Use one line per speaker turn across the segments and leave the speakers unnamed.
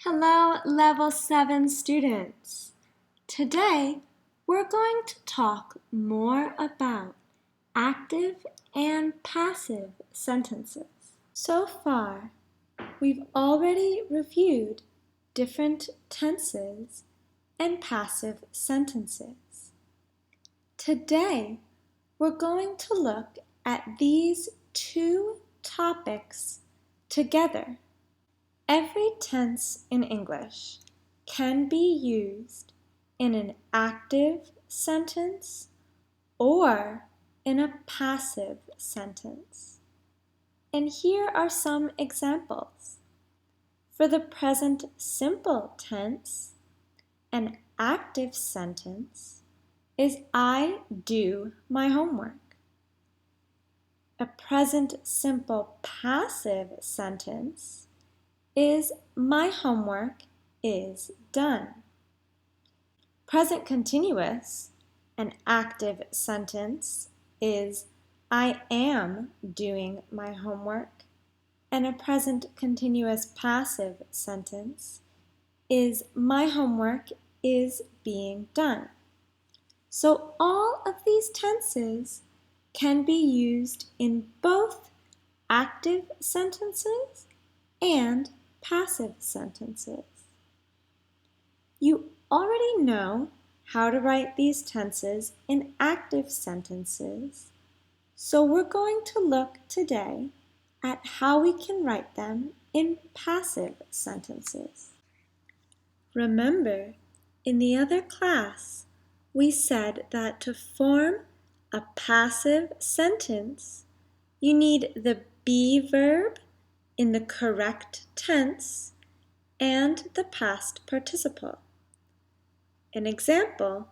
Hello, Level 7 students. Today, we're going to talk more about active and passive sentences. So far, we've already reviewed different tenses and passive sentences. Today, we're going to look at these two topics together. Every tense in English can be used in an active sentence or in a passive sentence. And here are some examples. For the present simple tense, an active sentence is I do my homework. A present simple passive sentence is my homework is done. Present continuous, an active sentence, is I am doing my homework, and a present continuous passive sentence is my homework is being done. So all of these tenses can be used in both active sentences and passive sentences. You already know how to write these tenses in active sentences, so we're going to look today at how we can write them in passive sentences. Remember, in the other class, we said that to form a passive sentence, you need the be verb in the correct tense and the past participle. An example,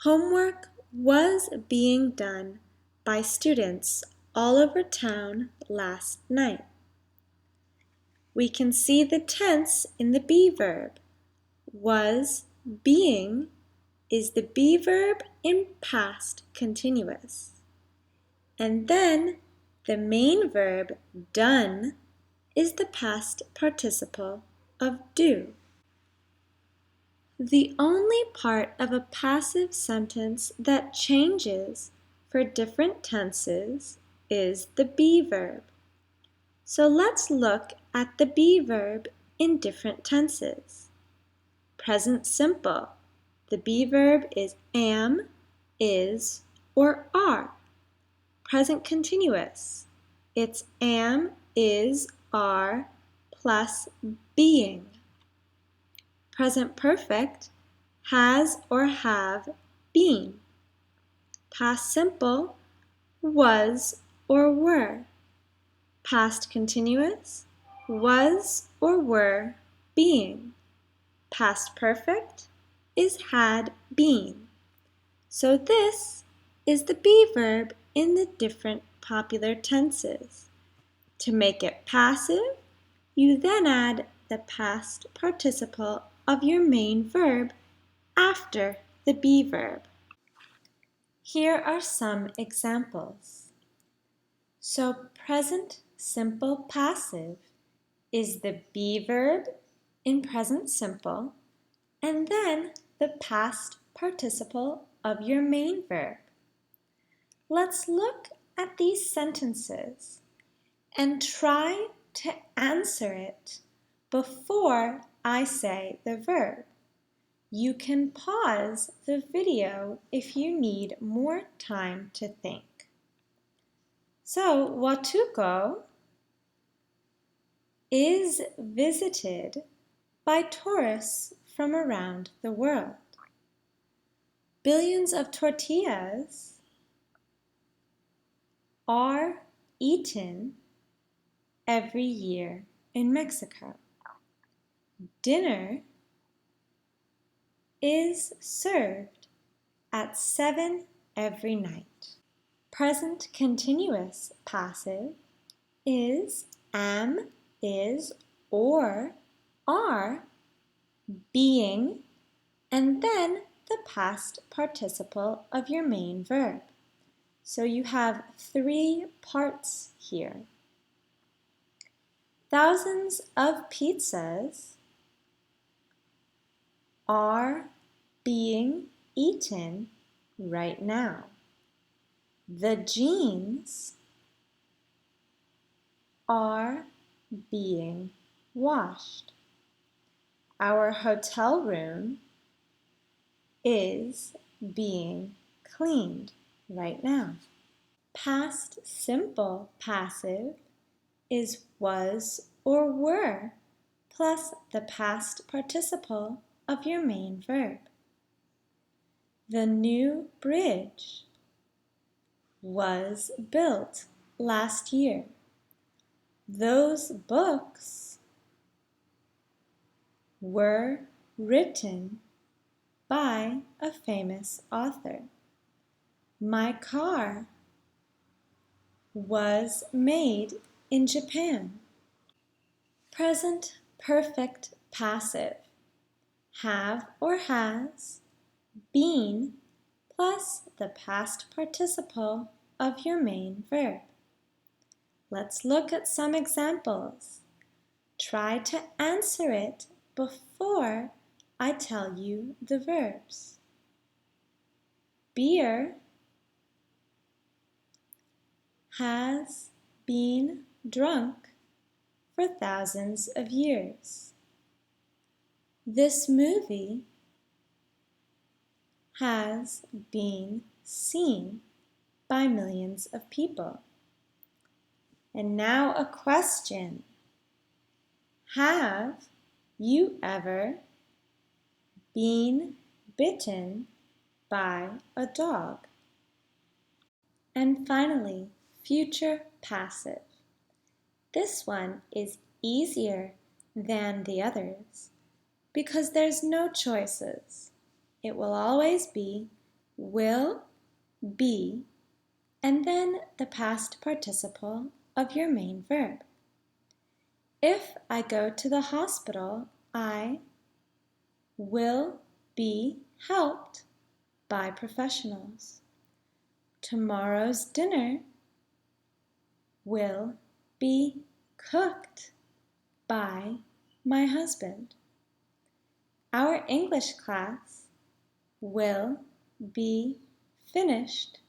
homework was being done by students all over town last night. We can see the tense in the be verb. Was being is the be verb in past continuous. And then the main verb done is the past participle of do. The only part of a passive sentence that changes for different tenses is the be verb. So let's look at the be verb in different tenses. Present simple. The be verb is am, is, or are. Present continuous. It's am, is, are, plus being. Present perfect, has or have been. Past simple, was or were. Past continuous, was or were being. Past perfect is had been. So this is the be verb in the different popular tenses. To make it passive, you then add the past participle of your main verb after the be verb. Here are some examples. So present simple passive is the be verb in present simple and then the past participle of your main verb. Let's look at these sentences and try to answer it before I say the verb. You can pause the video if you need more time to think. So, Watuko is visited by tourists from around the world. Billions of tortillas are eaten every year in Mexico. Dinner is served at 7 every night. Present continuous passive is am, is, or are being, and then the past participle of your main verb. So you have 3 parts here. Thousands of pizzas are being eaten right now. The jeans are being washed. Our hotel room is being cleaned right now. Past simple passive is was or were plus the past participle of your main verb. The new bridge was built last year. Those books were written by a famous author. My car was made in Japan. Present perfect passive. Have or has, been, plus the past participle of your main verb. Let's look at some examples. Try to answer it before I tell you the verbs. Beer has been drunk for thousands of years. This movie has been seen by millions of people. And now a question. Have you ever been bitten by a dog? And finally, future passive. This one is easier than the others because there's no choices. It will always be will, be, and then the past participle of your main verb. If I go to the hospital, I will be helped by professionals. Tomorrow's dinner will be cooked by my husband. Our English class will be finished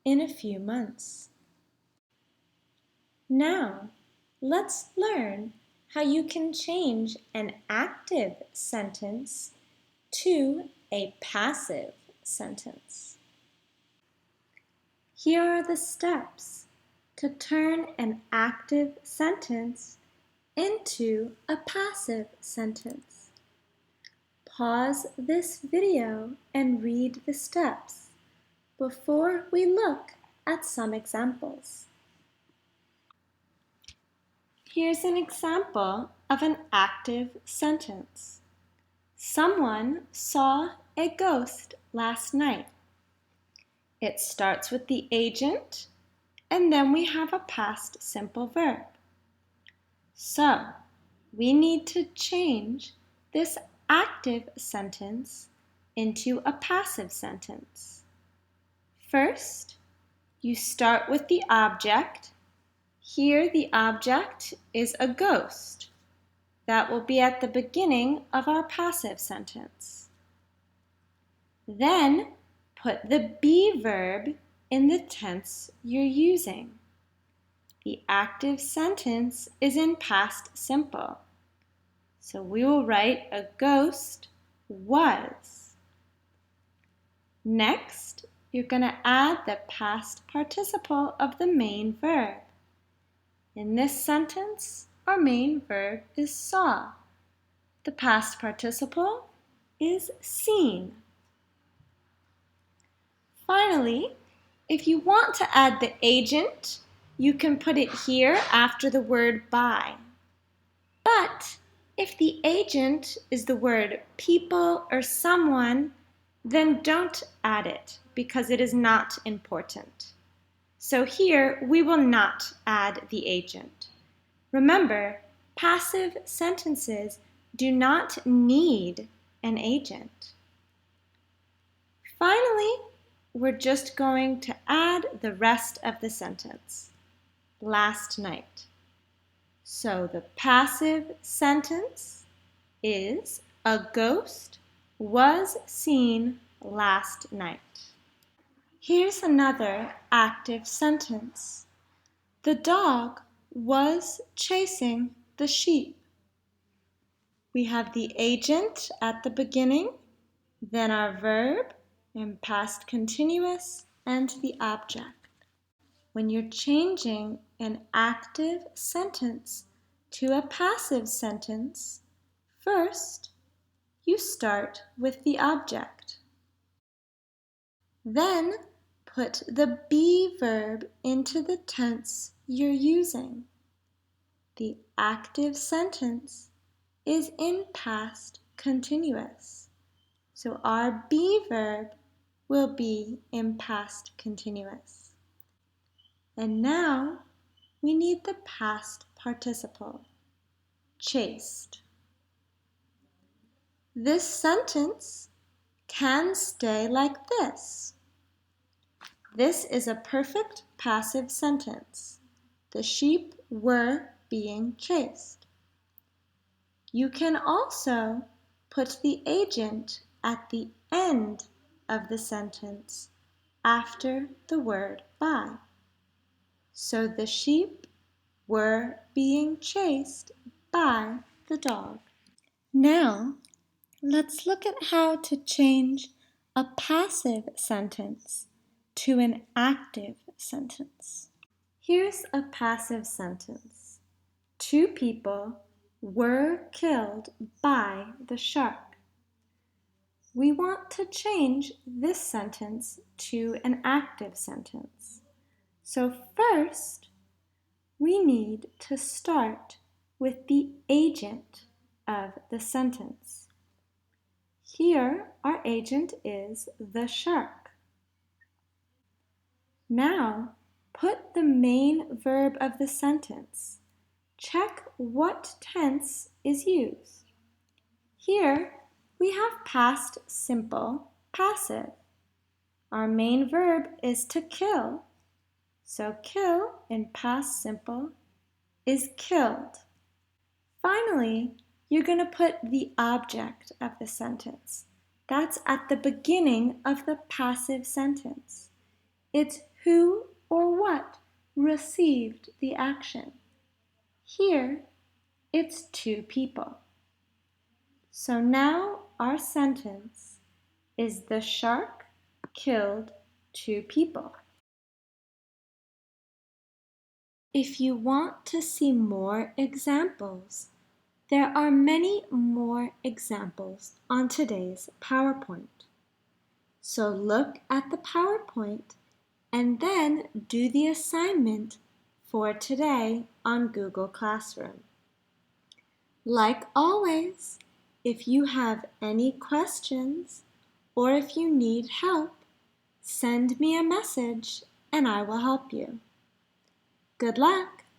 in a few months. Now, let's learn how you can change an active sentence to a passive sentence. Here are the steps to turn an active sentence into a passive sentence. Pause this video and read the steps before we look at some examples. Here's an example of an active sentence. Someone saw a ghost last night. It starts with the agent, and then we have a past simple verb. So, we need to change this active sentence into a passive sentence. First, you start with the object. Here the object is a ghost. That will be at the beginning of our passive sentence. Then put the be verb in the tense you're using. The active sentence is in past simple. So we will write a ghost was. Next, you're going to add the past participle of the main verb. In this sentence, our main verb is saw. The past participle is seen. Finally, if you want to add the agent, you can put it here after the word by. But if the agent is the word people or someone, then don't add it because it is not important. So here we will not add the agent. Remember, passive sentences do not need an agent. Finally, we're just going to add the rest of the sentence. Last night. So the passive sentence is a ghost was seen last night. Here's another active sentence. The dog was chasing the sheep. We have the agent at the beginning, then our verb in past continuous, and the object. When you're changing an active sentence to a passive sentence, first you start with the object. Then put the be verb into the tense you're using. The active sentence is in past continuous, so our be verb will be in past continuous. And now we need the past participle, chased. This sentence can stay like this. This is a perfect passive sentence. The sheep were being chased. You can also put the agent at the end of the sentence after the word by. So the sheep were being chased by the dog. Now, let's look at how to change a passive sentence to an active sentence. Here's a passive sentence. 2 people were killed by the shark. We want to change this sentence to an active sentence. So first, we need to start with the agent of the sentence. Here, our agent is the shark. Now, put the main verb of the sentence. Check what tense is used. Here, we have past simple passive. Our main verb is to kill. So kill in past simple is killed. Finally, you're going to put the object of the sentence. That's at the beginning of the passive sentence. It's who or what received the action. Here, it's 2 people. So now our sentence is the shark killed 2 people. If you want to see more examples, there are many more examples on today's PowerPoint. So look at the PowerPoint and then do the assignment for today on Google Classroom. Like always, if you have any questions or if you need help, send me a message and I will help you. Good luck!